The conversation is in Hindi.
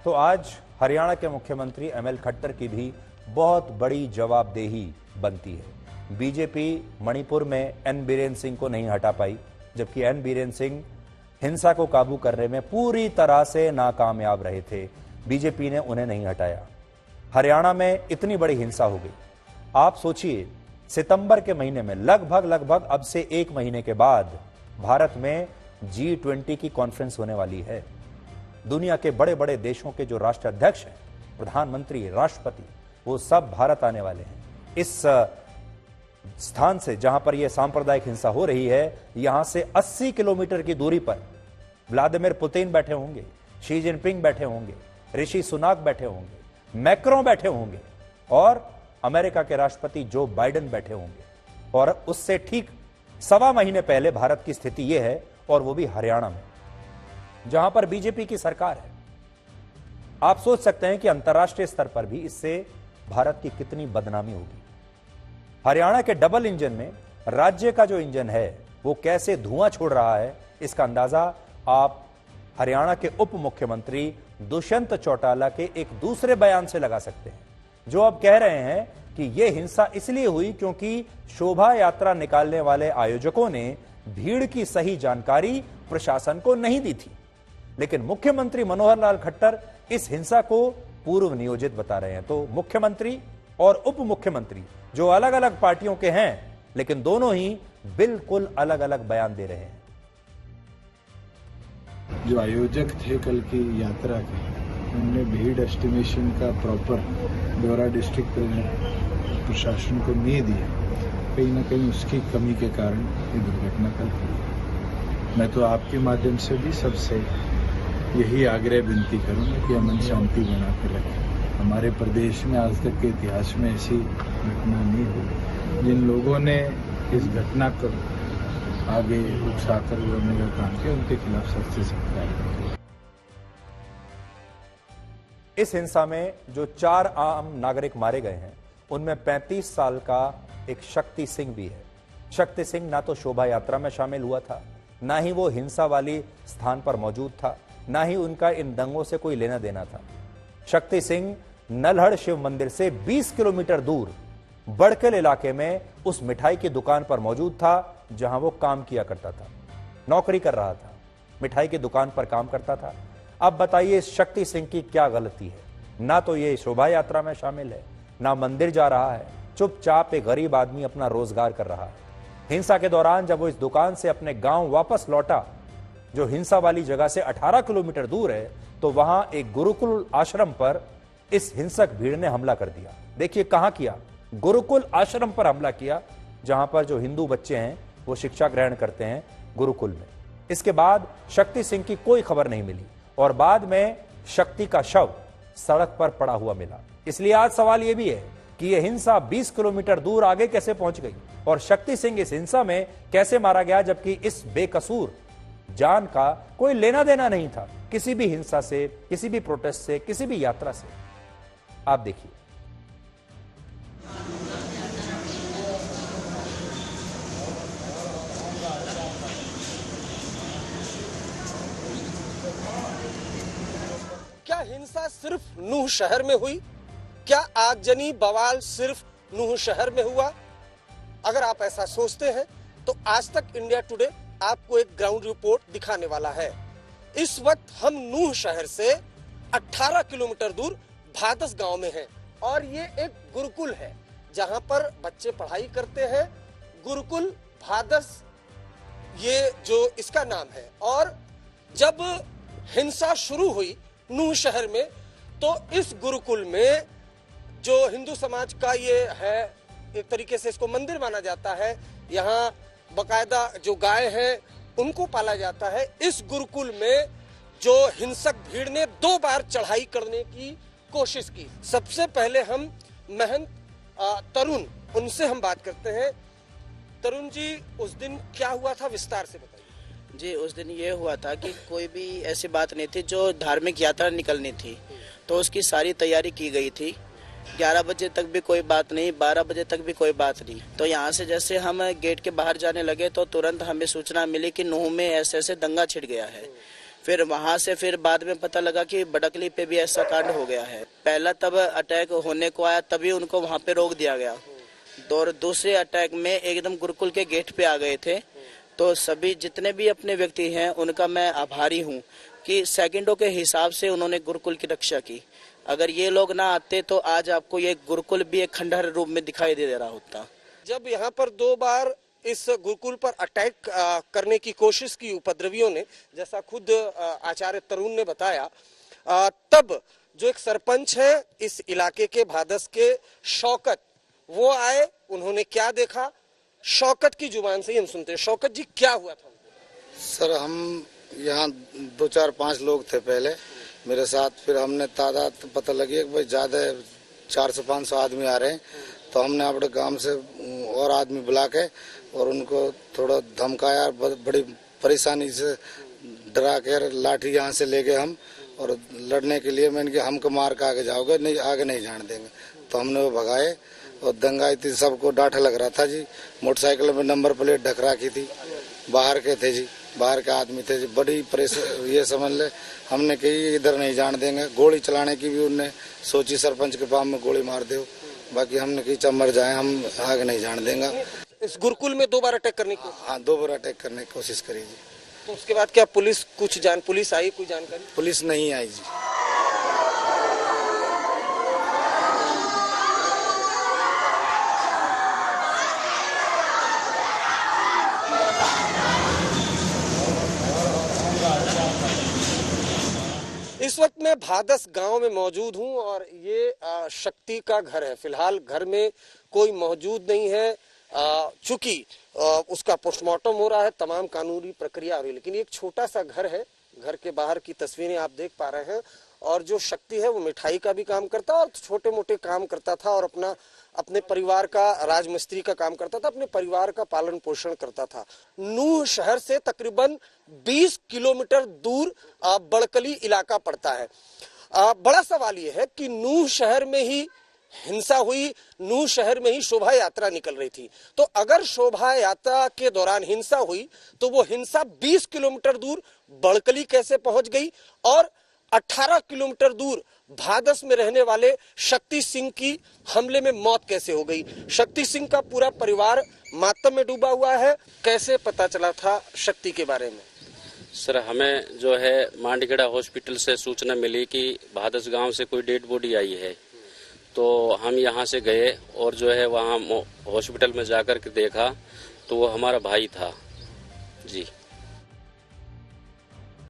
तो आज हरियाणा के मुख्यमंत्री एमएल खट्टर की भी बहुत बड़ी जवाबदेही बनती है। बीजेपी मणिपुर में एन बीरेन सिंह को नहीं हटा पाई, जबकि एन बीरेन सिंह हिंसा को काबू करने में पूरी तरह से नाकामयाब रहे थे। बीजेपी ने उन्हें नहीं हटाया। हरियाणा में इतनी बड़ी हिंसा हो गई। आप सोचिए, सितंबर के महीने में लगभग अब से 1 महीने के बाद भारत में G20 की कॉन्फ्रेंस होने वाली है। दुनिया के बड़े बड़े देशों के जो राष्ट्राध्यक्ष हैं, प्रधानमंत्री, राष्ट्रपति, वो सब भारत आने वाले हैं। इस स्थान से जहां पर यह सांप्रदायिक हिंसा हो रही है, यहां से 80 किलोमीटर की दूरी पर व्लादिमीर पुतिन बैठे होंगे, शी जिनपिंग बैठे होंगे, ऋषि सुनाक बैठे होंगे, मैक्रों बैठे होंगे और अमेरिका के राष्ट्रपति जो बाइडेन बैठे होंगे। और उससे ठीक 1.25 महीने पहले भारत की स्थिति यह है, और वो भी हरियाणा में, जहां पर बीजेपी की सरकार है। आप सोच सकते हैं कि अंतर्राष्ट्रीय स्तर पर भी इससे भारत की कितनी बदनामी होगी। हरियाणा के डबल इंजन में राज्य का जो इंजन है वो कैसे धुआं छोड़ रहा है, इसका अंदाजा आप हरियाणा के उप मुख्यमंत्री दुष्यंत चौटाला के एक दूसरे बयान से लगा सकते हैं, जो अब कह रहे हैं कि यह हिंसा इसलिए हुई क्योंकि शोभा यात्रा निकालने वाले आयोजकों ने भीड़ की सही जानकारी प्रशासन को नहीं दी थी। लेकिन मुख्यमंत्री मनोहर लाल खट्टर इस हिंसा को पूर्व नियोजित बता रहे हैं। तो मुख्यमंत्री और उप मुख्यमंत्री जो अलग अलग पार्टियों के हैं, लेकिन दोनों ही बिल्कुल अलग अलग बयान दे रहे हैं। जो आयोजक थे कल की यात्रा के, उन्होंने भीड़ एस्टिमेशन का प्रॉपर ब्यौरा डिस्ट्रिक्ट प्रशासन को नहीं दिया। कहीं ना कहीं उसकी कमी के कारण ये दुर्घटना कल हुई। मैं तो आपके माध्यम से भी सबसे यही आग्रह विनती करूंगा कि अमन शांति बना कर रखें। हमारे प्रदेश में आज तक के इतिहास में ऐसी घटना नहीं हुई। जिन लोगों ने इस घटना को आगे उकसाकर करने का काम किया, उनके खिलाफ सख्त से सख्त कार्रवाई। इस हिंसा में जो 4 आम नागरिक मारे गए हैं, उनमें 35 साल का एक शक्ति सिंह भी है। शक्ति सिंह ना तो शोभा यात्रा में शामिल हुआ था, ना ही वो हिंसा वाली स्थान पर मौजूद था, ना ही उनका इन दंगों से कोई लेना देना था। शक्ति सिंह नल्हड़ शिव मंदिर से 20 किलोमीटर दूर बड़कल इलाके में उस मिठाई की दुकान पर मौजूद था, जहां वो काम किया करता था, नौकरी कर रहा था, मिठाई की दुकान पर काम करता था। अब बताइए, शक्ति सिंह की क्या गलती है? ना तो ये शोभा यात्रा में शामिल है, ना मंदिर जा रहा है, चुपचाप एक गरीब आदमी अपना रोजगार कर रहा है। हिंसा के दौरान जब वो इस दुकान से अपने गांव वापस लौटा, जो हिंसा वाली जगह से 18 किलोमीटर दूर है, तो वहां एक गुरुकुल आश्रम पर इस हिंसक भीड़ ने हमला कर दिया। देखिए कहां किया, गुरुकुल आश्रम पर हमला किया, जहां पर जो हिंदू बच्चे हैं वो शिक्षा ग्रहण करते हैं गुरुकुल में। इसके बाद शक्ति सिंह की कोई खबर नहीं मिली और बाद में शक्ति का शव सड़क पर पड़ा हुआ मिला। इसलिए आज सवाल यह भी है कि यह हिंसा 20 किलोमीटर दूर आगे कैसे पहुंच गई और शक्ति सिंह इस हिंसा में कैसे मारा गया, जबकि इस बेकसूर जान का कोई लेना देना नहीं था किसी भी हिंसा से, किसी भी प्रोटेस्ट से, किसी भी यात्रा से। आप देखिए, क्या हिंसा सिर्फ नूह शहर में हुई? क्या आगजनी बवाल सिर्फ नूह शहर में हुआ? अगर आप ऐसा सोचते हैं तो आज तक इंडिया टुडे आपको एक ग्राउंड रिपोर्ट दिखाने वाला है। इस वक्त हम नूह शहर से 18 किलोमीटर दूर भादस गांव में हैं और ये एक गुरुकुल है जहां पर बच्चे पढ़ाई करते हैं। गुरुकुल भादस ये जो इसका नाम है। और जब हिंसा शुरू हुई नूह शहर में, तो इस गुरुकुल में जो हिंदू समाज का ये है, एक तरीके से इसको मंदिर माना जाता है। यहाँ बकायदा जो गाय हैं उनको पाला जाता है। इस गुरुकुल में जो हिंसक भीड़ ने 2 बार चढ़ाई करने की कोशिश की। सबसे पहले हम महंत तरुण, उनसे हम बात करते हैं। तरुण जी, उस दिन क्या हुआ था, विस्तार से बताइए। जी, उस दिन ये हुआ था कि कोई भी ऐसी बात नहीं थी। जो धार्मिक यात्रा निकलनी थी तो उसकी सारी तैयारी की गई थी। 11 बजे तक भी कोई बात नहीं, 12 बजे तक भी कोई बात नहीं। तो यहाँ से जैसे हम गेट के बाहर जाने लगे तो तुरंत हमें सूचना मिली कि नूह में ऐसे ऐसे दंगा छिड़ गया है। फिर वहां से फिर बाद में पता लगा कि बडकली पे भी ऐसा कांड हो गया है। पहला तब अटैक होने को आया तभी उनको वहां पे रोक दिया गया, और दूसरे अटैक में एकदम गुरुकुल के गेट पे आ गए थे। तो सभी जितने भी अपने व्यक्ति हैं उनका मैं आभारी हूँ कि सेकंडों के हिसाब से उन्होंने गुरुकुल की रक्षा की। अगर ये लोग ना आते तो आज आपको ये गुरुकुल भी एक खंडहर रूप में दिखाई दे रहा होता। जब यहाँ पर 2 बार इस गुरुकुल पर अटैक करने की कोशिश की उपद्रवियों ने, जैसा खुद आचार्य तरुण ने बताया, तब जो एक सरपंच है इस इलाके के भादस के, शौकत, वो आए। उन्होंने क्या देखा, शौकत की जुबान से ही हम सुनते हैं। शौकत जी, क्या हुआ था? सर, हम यहाँ 2, 4, 5 लोग थे पहले मेरे साथ। फिर हमने तादाद पता लगी कि भाई ज्यादा 400-500 आदमी आ रहे हैं, तो हमने अपने गांव से और आदमी बुला के और उनको थोड़ा धमकाया, बड़ी परेशानी से डरा कर लाठी यहाँ से ले गए हम, और लड़ने के लिए मैंने कि हमको मार के आगे जाओगे, नहीं आगे नहीं जाने देंगे। तो हमने वो भगाए और दंगाई थी, सबको डांठा लग रहा था जी। मोटरसाइकिल में नंबर प्लेट ढक रखी थी, बाहर के थे जी, बाहर के आदमी थे जी। बड़ी परेशानी, ये समझ ले हमने कही इधर नहीं जाने देंगे। गोली चलाने की भी उनने सोची, सरपंच के पाम में गोली मार दो। बाकी हमने कही चल मर जाए, हम आगे नहीं जाने देंगे। इस गुरुकुल में 2 बार अटैक करने की? हाँ, 2 बार अटैक करने की कोशिश करी जी। तो उसके बाद क्या पुलिस पुलिस आई, कोई जानकारी? पुलिस नहीं आई जी। इस वक्त मैं भादस गांव में मौजूद हूं और ये शक्ति का घर है। फिलहाल घर में कोई मौजूद नहीं है, चूंकि उसका पोस्टमार्टम हो रहा है, तमाम कानूनी प्रक्रिया हो रही है। लेकिन एक छोटा सा घर है, घर के बाहर की तस्वीरें आप देख पा रहे हैं। और जो शक्ति है वो मिठाई का भी काम करता है और छोटे मोटे काम करता था, और अपने परिवार का, राजमिस्त्री का काम करता था, अपने परिवार का पालन पोषण करता था। नूह शहर से तकरीबन 20 किलोमीटर दूर बड़कली इलाका पड़ता है। बड़ा सवाल ये है कि नूह शहर में ही हिंसा हुई, नूह शहर में ही शोभा यात्रा निकल रही थी। तो अगर शोभा यात्रा के दौरान हिंसा हुई तो वो हिंसा 20 किलोमीटर दूर बड़कली कैसे पहुंच गई, और 18 किलोमीटर दूर भादस में रहने वाले शक्ति सिंह की हमले में मौत कैसे हो गई? शक्ति सिंह का पूरा परिवार मातम में डूबा हुआ है। कैसे पता चला था शक्ति के बारे में? सर, हमें जो है मांडीखेड़ा हॉस्पिटल से सूचना मिली कि भादस गांव से कोई डेड बॉडी आई है। तो हम यहां से गए और जो है वहां हॉस्पिटल में जाकर के देखा तो वो हमारा भाई था जी।